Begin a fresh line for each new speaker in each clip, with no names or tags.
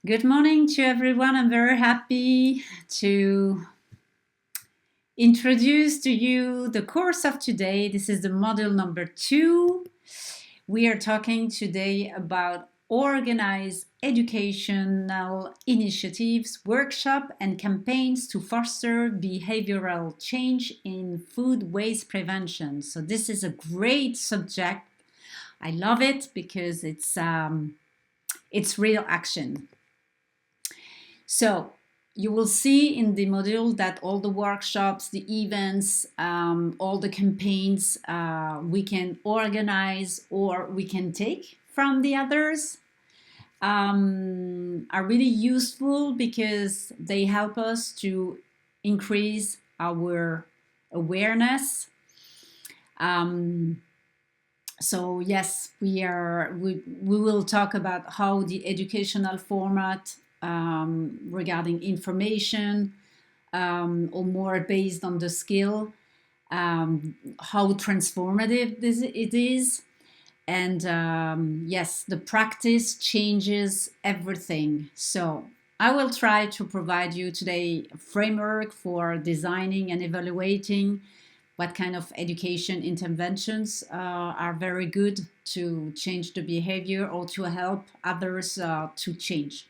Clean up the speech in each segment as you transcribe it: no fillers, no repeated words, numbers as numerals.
Good morning to everyone. I'm very happy to introduce to you the course of today. This is the module number 2. We are talking today about organized educational initiatives, workshops, and campaigns to foster behavioral change in food waste prevention. So this is a great subject. I love it because it's real action. So you will see in the module that all the workshops, the events, all the campaigns we can organize or we can take from the others are really useful because they help us to increase our awareness. So yes, we will talk about how the educational format regarding information or more based on the skill, how transformative it is. And yes, the practice changes everything. So I will try to provide you today a framework for designing and evaluating what kind of education interventions are very good to change the behavior or to help others to change.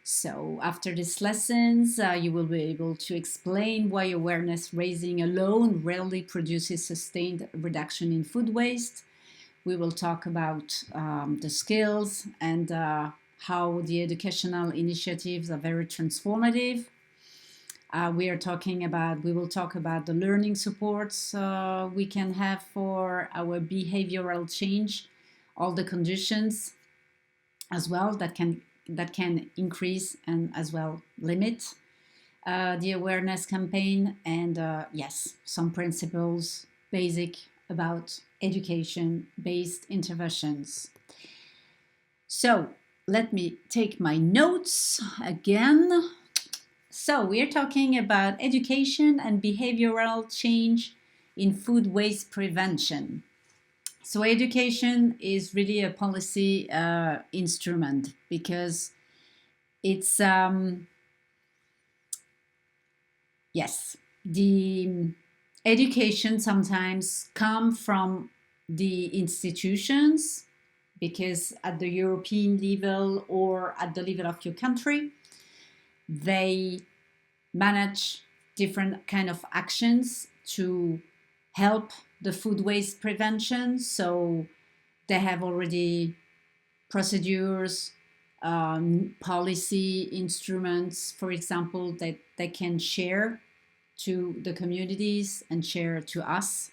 So after these lessons, you will be able to explain why awareness raising alone rarely produces sustained reduction in food waste. We will talk about the skills and how the educational initiatives are very transformative. We will talk about the learning supports we can have for our behavioral change, all the conditions as well that can increase and as well limit the awareness campaign, and yes, some principles basic about education-based interventions. So let me take my notes again. So we're talking about education and behavioral change in food waste prevention. So education is really a policy instrument because it's yes, the education sometimes come from the institutions because at the European level or at the level of your country, they manage different kind of actions to help the food waste prevention. So they have already procedures, policy instruments, for example, that they can share to the communities and share to us.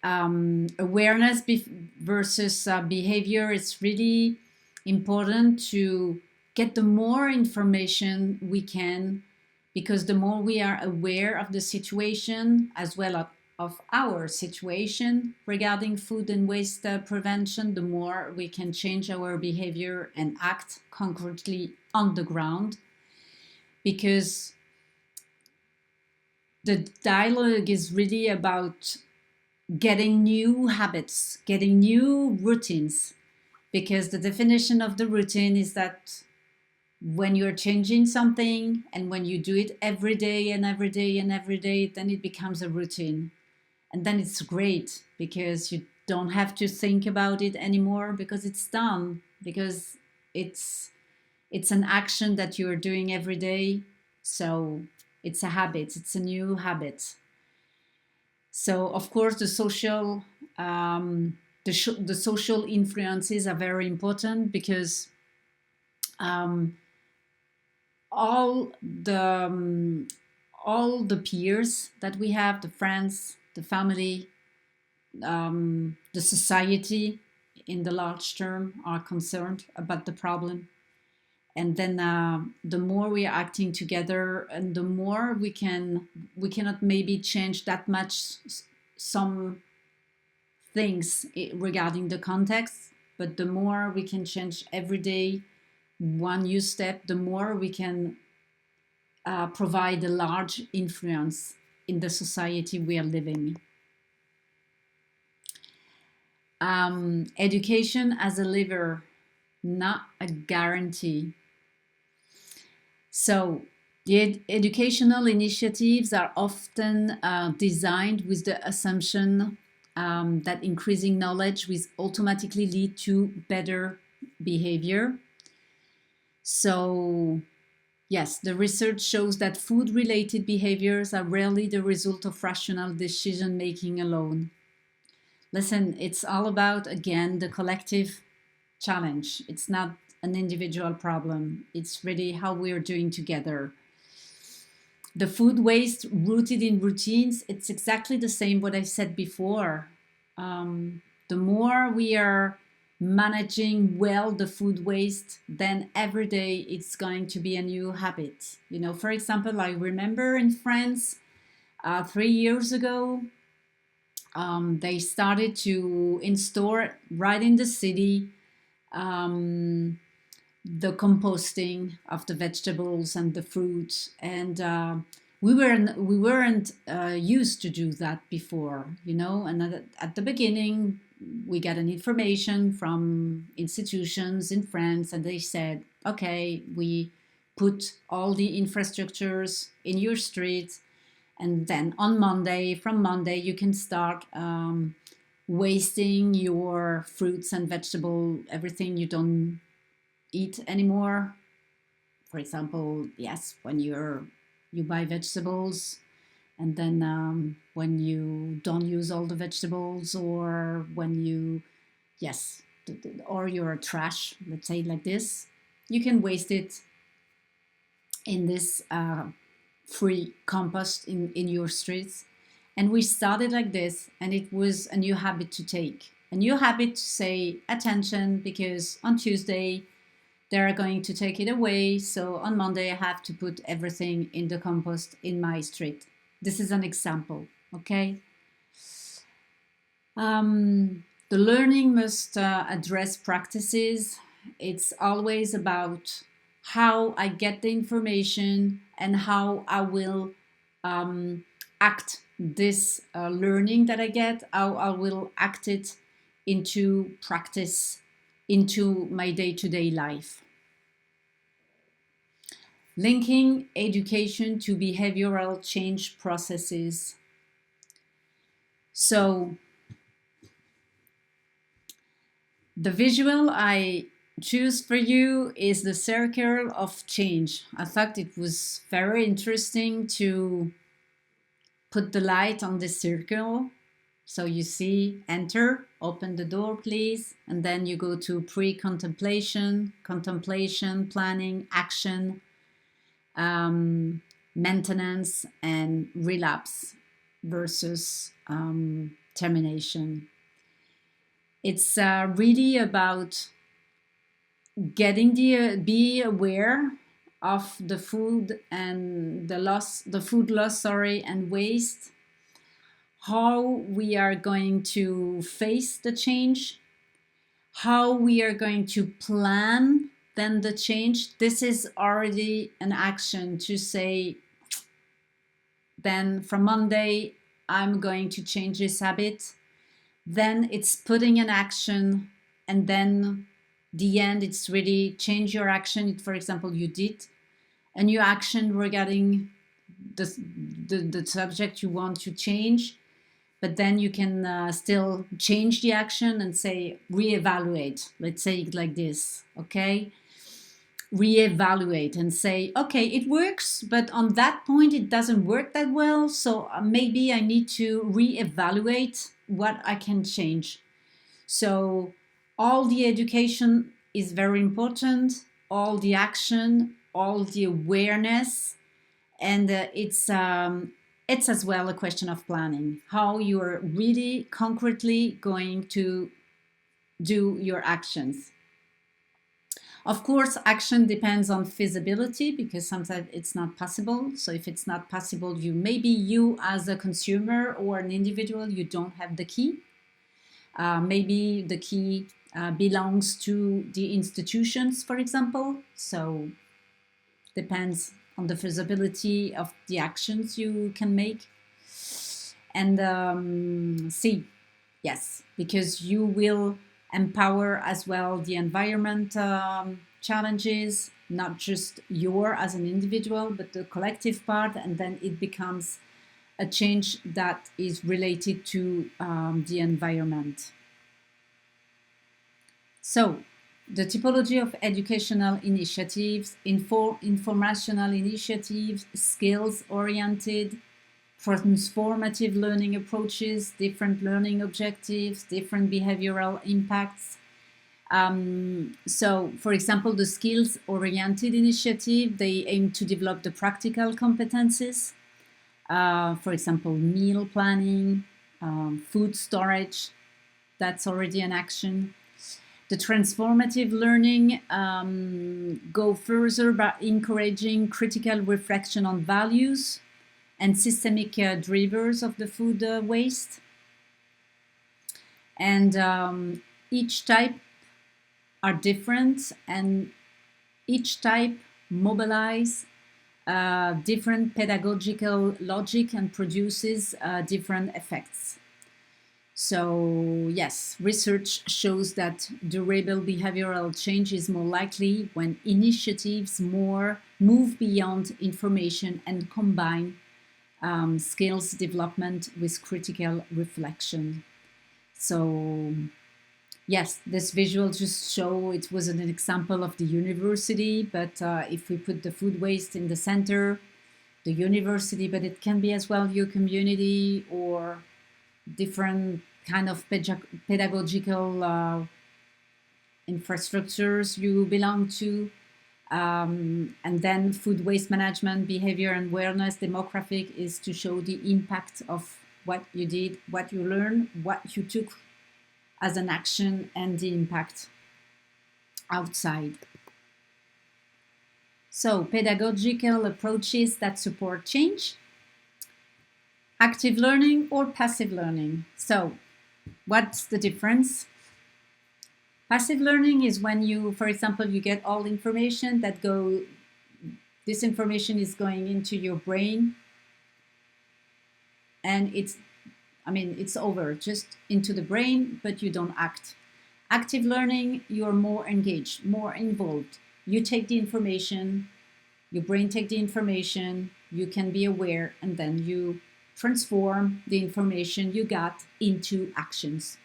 Awareness versus behavior, it's really important to get the more information we can, because the more we are aware of the situation as well of our situation regarding food and waste prevention, the more we can change our behavior and act concretely on the ground. Because the dialogue is really about getting new habits, getting new routines, because the definition of the routine is that when you're changing something and when you do it every day and every day and every day, then it becomes a routine. And then it's great because you don't have to think about it anymore because it's done, because it's an action that you're doing every day. So it's a habit, it's a new habit. So of course the social influences are very important because all the peers that we have, the friends, the family, the society in the large term are concerned about the problem. And then the more we are acting together and the more we cannot maybe change that much some things regarding the context, but the more we can change every day one new step, the more we can provide a large influence in the society we are living. Education as a lever not a guarantee. So the educational initiatives are often designed with the assumption that increasing knowledge will automatically lead to better behavior. So yes, the research shows that food-related behaviors are rarely the result of rational decision-making alone. Listen, it's all about, again, the collective challenge. It's not an individual problem. It's really how we're doing together. The food waste rooted in routines, it's exactly the same what I said before. The more we are managing well the food waste, then every day it's going to be a new habit. You know, for example, I remember in France 3 years ago, they started to install right in the city um, the composting of the vegetables and the fruits, and we weren't used to do that before, you know. And at the beginning, we got an information from institutions in France, and they said, "Okay, we put all the infrastructures in your street, and then on Monday, from Monday, you can start." Wasting your fruits and vegetable, everything you don't eat anymore. For example, yes, when you buy vegetables, and then when you don't use all the vegetables, or when you, yes, or your trash, let's say like this, you can waste it in this free compost in your streets. And we started like this, and it was a new habit to take, a new habit to say attention, because on Tuesday they're going to take it away. So on Monday, I have to put everything in the compost in my street. This is an example, okay? The learning must address practices. It's always about how I get the information and how I will act this learning that I get, how I will act it into practice, into my day-to-day life. Linking education to behavioral change processes. So the visual I choose for you is the circle of change. I thought it was very interesting to put the light on this circle. So you see, enter, open the door, please. And then you go to pre-contemplation, contemplation, planning, action, maintenance, and relapse versus termination. It's really about getting be aware of the food and the food loss, sorry, and waste, how we are going to face the change, how we are going to plan then the change. This is already an action to say, then from Monday, I'm going to change this habit. Then it's putting an action, and then the end, it's really change your action. For example, you did a new action regarding the subject you want to change, but then you can still change the action and say reevaluate. Let's say it like this, okay? Reevaluate and say, okay, it works, but on that point it doesn't work that well, so maybe I need to reevaluate what I can change. So all the education is very important, all the action, all the awareness, and it's as well a question of planning, how you are really concretely going to do your actions. Of course, action depends on feasibility, because sometimes it's not possible. So if it's not possible, maybe you as a consumer or an individual, you don't have the key. Maybe the key belongs to the institutions, for example. So depends on the feasibility of the actions you can make. And see, yes, because you will empower as well the environment challenges, not just your as an individual, but the collective part, and then it becomes a change that is related to the environment. So, the typology of educational initiatives, informational initiatives, skills-oriented, transformative learning approaches, different learning objectives, different behavioral impacts. So, for example, the skills-oriented initiative, they aim to develop the practical competencies. For example, meal planning, food storage, that's already an action. The transformative learning go further by encouraging critical reflection on values and systemic drivers of the food waste. And each type are different, and each type mobilize different pedagogical logic and produces different effects. So yes, research shows that durable behavioral change is more likely when initiatives move beyond information and combine skills development with critical reflection. So yes, this visual just show it was an example of the university, but if we put the food waste in the center, the university, but it can be as well your community or different kind of pedagogical infrastructures you belong to. And then food waste management, behavior and awareness demographic is to show the impact of what you did, what you learned, what you took as an action, and the impact outside. So pedagogical approaches that support change. Active learning or passive learning. So what's the difference? Passive learning is when you, for example, you get all information this information is going into your brain and it's over, just into the brain, but you don't act. Active learning, you're more engaged, more involved. You take the information, your brain takes the information, you can be aware, and then you transform the information you got into actions.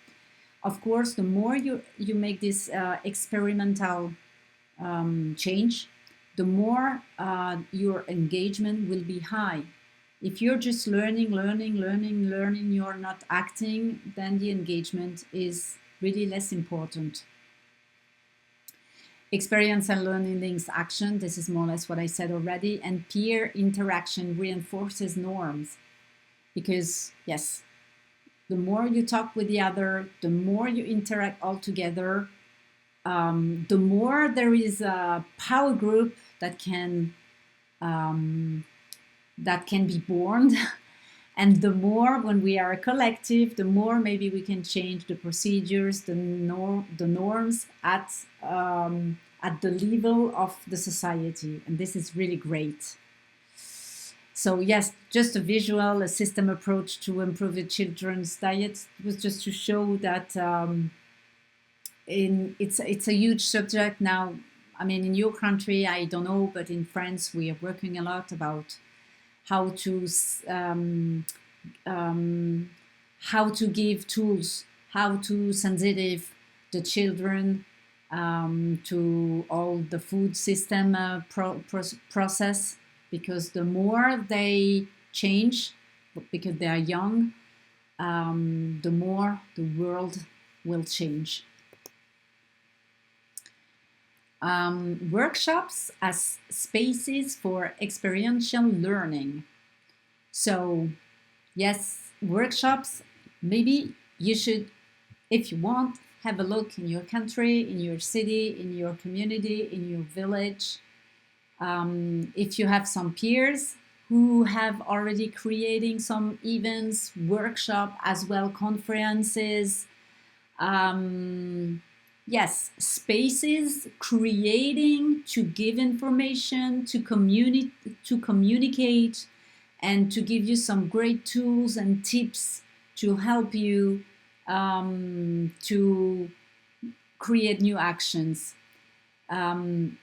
Of course, the more you make this experimental change, the more your engagement will be high. If you're just learning, you're not acting, then the engagement is really less important. Experience and learning links action. This is more or less what I said already. And peer interaction reinforces norms. Because, yes, the more you talk with the other, the more you interact all together, the more there is a power group that can be born. And the more, when we are a collective, the more maybe we can change the procedures, the norms at the level of the society. And this is really great. So yes, just a visual, a system approach to improve the children's diet was just to show that it's a huge subject now. I mean, in your country, I don't know, but in France, we are working a lot about how to give tools, how to sensitive the children to all the food system process. Because the more they change, because they are young, the more the world will change. Workshops as spaces for experiential learning. So, yes, workshops, maybe you should, if you want, have a look in your country, in your city, in your community, in your village. If you have some peers who have already creating some events, workshop, as well conferences, yes, spaces creating to give information, to communicate, and to give you some great tools and tips to help you to create new actions. Um,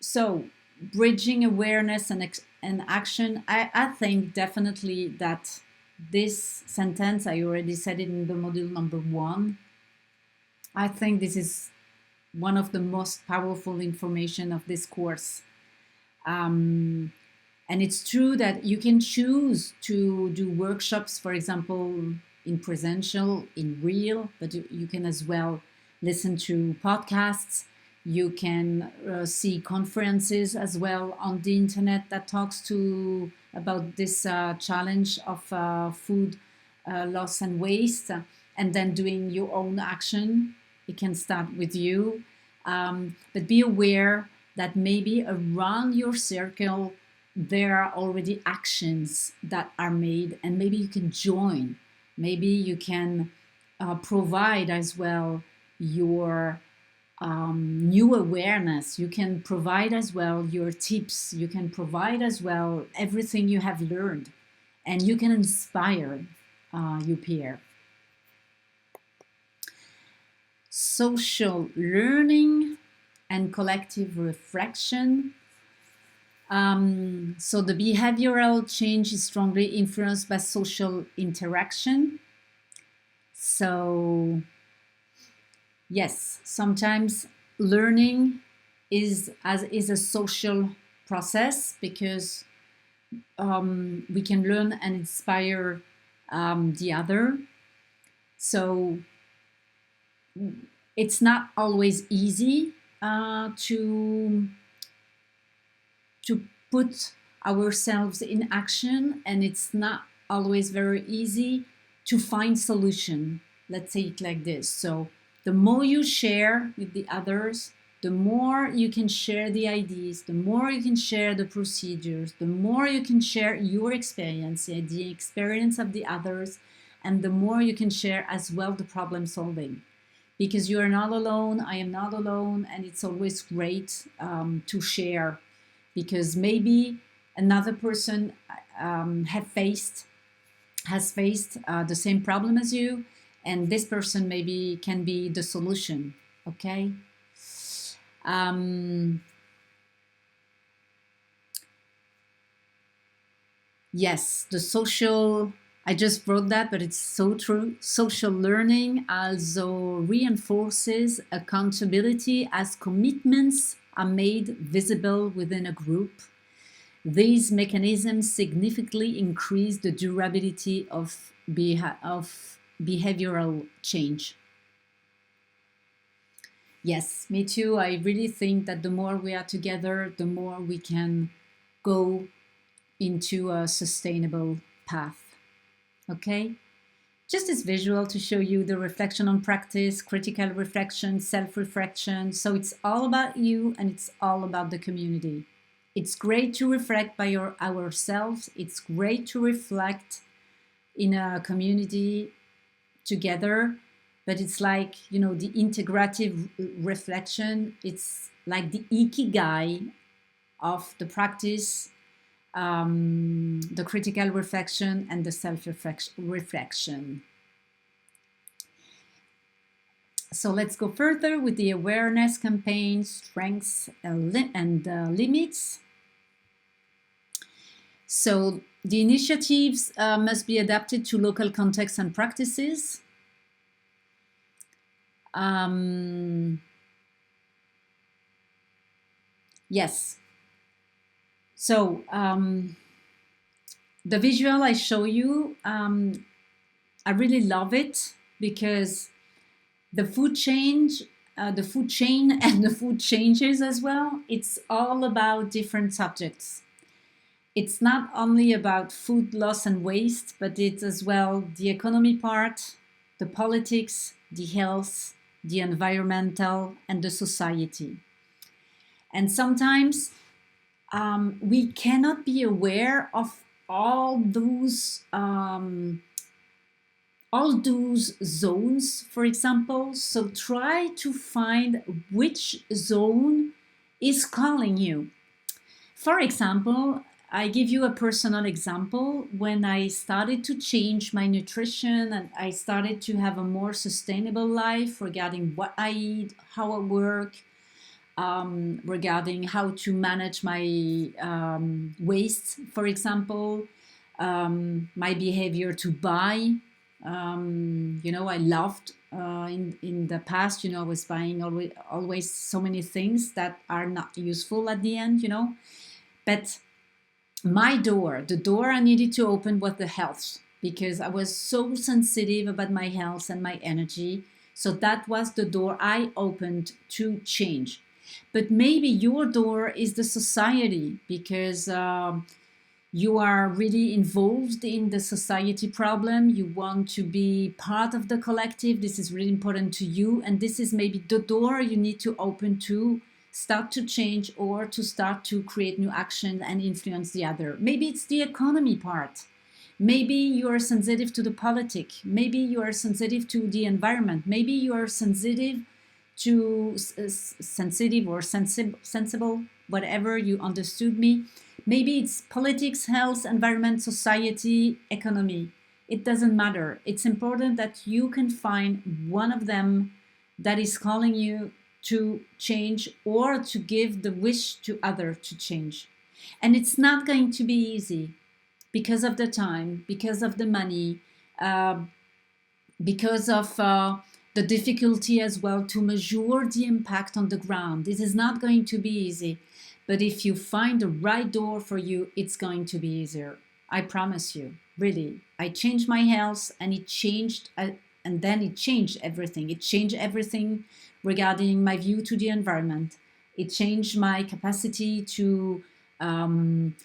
so bridging awareness and action, I think definitely that this sentence, I already said it in the module number 1, I think this is one of the most powerful information of this course. And it's true that you can choose to do workshops, for example, in presential, in real, but you can as well listen to podcasts. You can see conferences as well on the internet that talks to about this challenge of food loss and waste, and then doing your own action. It can start with you, but be aware that maybe around your circle there are already actions that are made, and maybe you can join. Maybe you can provide as well your new awareness. You can provide as well your tips. You can provide as well everything you have learned, and you can inspire your peer. Social learning and collective reflection. So the behavioral change is strongly influenced by social interaction. So yes, sometimes learning is a social process, because we can learn and inspire the other. So it's not always easy to put ourselves in action, and it's not always very easy to find solution. Let's say it like this. So the more you share with the others, the more you can share the ideas, the more you can share the procedures, the more you can share your experience, the experience of the others, and the more you can share as well the problem solving. Because you are not alone, I am not alone, and it's always great to share, because maybe another person has faced the same problem as you, and this person maybe can be the solution. Okay. Yes, the social, I just wrote that, but it's so true. Social learning also reinforces accountability as commitments are made visible within a group. These mechanisms significantly increase the durability of behavioral change. Yes, me too. I really think that the more we are together, the more we can go into a sustainable path. Okay? Just this visual to show you the reflection on practice, critical reflection, self-reflection. So it's all about you, and it's all about the community. It's great to reflect by ourselves. It's great to reflect in a community together, but it's like, the integrative reflection. It's like the ikigai of the practice, the critical reflection, and the self-reflection. So let's go further with the awareness campaign, strengths and limits. So the initiatives must be adapted to local contexts and practices. Yes. So the visual I show you, I really love it, because the food chain and the food changes as well. It's all about different subjects. It's not only about food loss and waste, but it's as well the economy part, the politics, the health, the environmental, and the society. And sometimes we cannot be aware of all those zones, for example. So try to find which zone is calling you. For example, I give you a personal example. When I started to change my nutrition and I started to have a more sustainable life regarding what I eat, how I work, regarding how to manage my waste, for example, my behavior to buy. I loved in the past. I was buying always so many things that are not useful at the end. But the door I needed to open was the health because I was so sensitive about my health and my energy. So that was the door I opened to change. But maybe your door is the society because you are really involved in the society problem. You want to be part of the collective. This is really important to you. And this is maybe the door you need to open to start to change or to start to create new action and influence the other. Maybe it's the economy part. Maybe you are sensitive to the politic. Maybe you are sensitive to the environment. Maybe you are sensitive to sensitive or sensible, whatever you understood me. Maybe it's politics, health, environment, society, economy. It doesn't matter. It's important that you can find one of them that is calling you to change or to give the wish to others to change. And it's not going to be easy because of the time, because of the money, because of the difficulty as well to measure the impact on the ground. This is not going to be easy. But if you find the right door for you, it's going to be easier. I promise you, really. I changed my health and it changed, and then it changed everything. It changed everything regarding my view to the environment. It changed my capacity to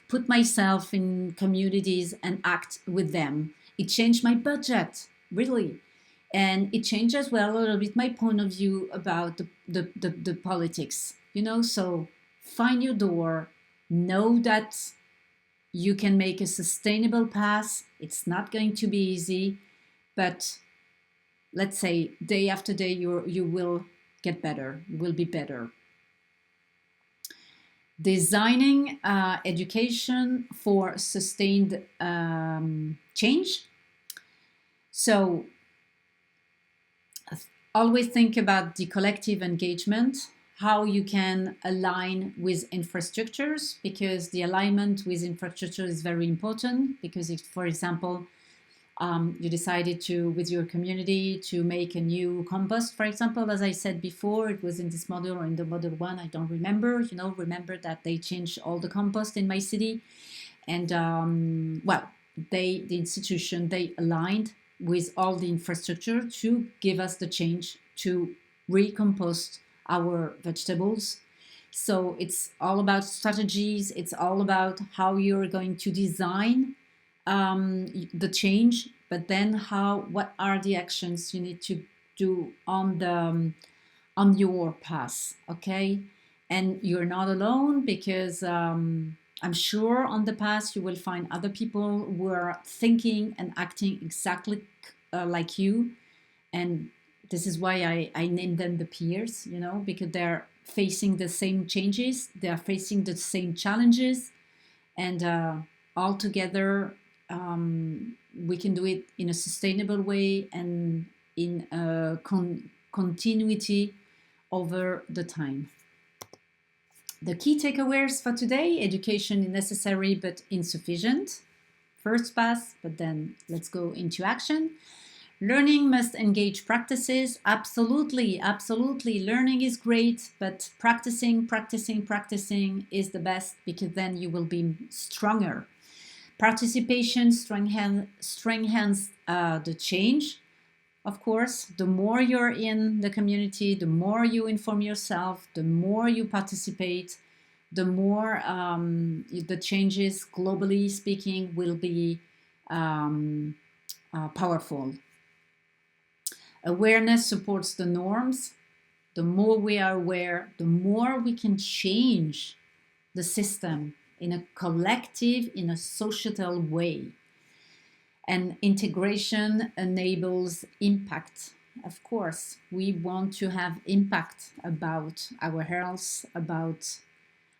put myself in communities and act with them. It changed my budget, really. And it changed as well a little bit my point of view about the politics, so find your door, know that you can make a sustainable path. It's not going to be easy, but let's say day after day, you will get better, you will be better. Designing education for sustained change. So always think about the collective engagement, how you can align with infrastructures, because the alignment with infrastructure is very important. Because if, for example, you decided to, with your community, to make a new compost, for example, as I said before, it was in this model or in the model one, I don't remember, remember that they changed all the compost in my city. And the institution, they aligned with all the infrastructure to give us the change to recompost our vegetables. So it's all about strategies. It's all about how you're going to design the change, but then what are the actions you need to do on your path, okay? And you're not alone, because I'm sure on the path you will find other people who are thinking and acting exactly like you. And this is why I name them the peers, because they're facing the same changes, they're facing the same challenges, and all together we can do it in a sustainable way and in a continuity over the time. The key takeaways for today: education is necessary but insufficient. First pass, but then let's go into action. Learning must engage practices. Absolutely, absolutely. Learning is great, but practicing is the best, because then you will be stronger. Participation strengthens the change. Of course, the more you're in the community, the more you inform yourself, the more you participate, the more the changes, globally speaking, will be powerful. Awareness supports the norms. The more we are aware, the more we can change the system in a collective, in a societal way. And integration enables impact. Of course, we want to have impact about our health, about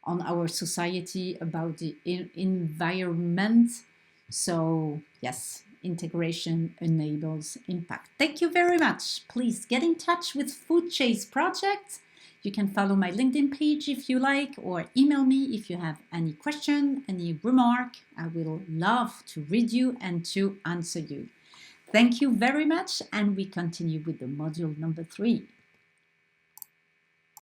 on our society, about the environment. So yes, integration enables impact. Thank you very much. Please get in touch with Food Chase Project. You can follow my LinkedIn page if you like, or email me if you have any question, any remark. I will love to read you and to answer you. Thank you very much, and we continue with the module number 3.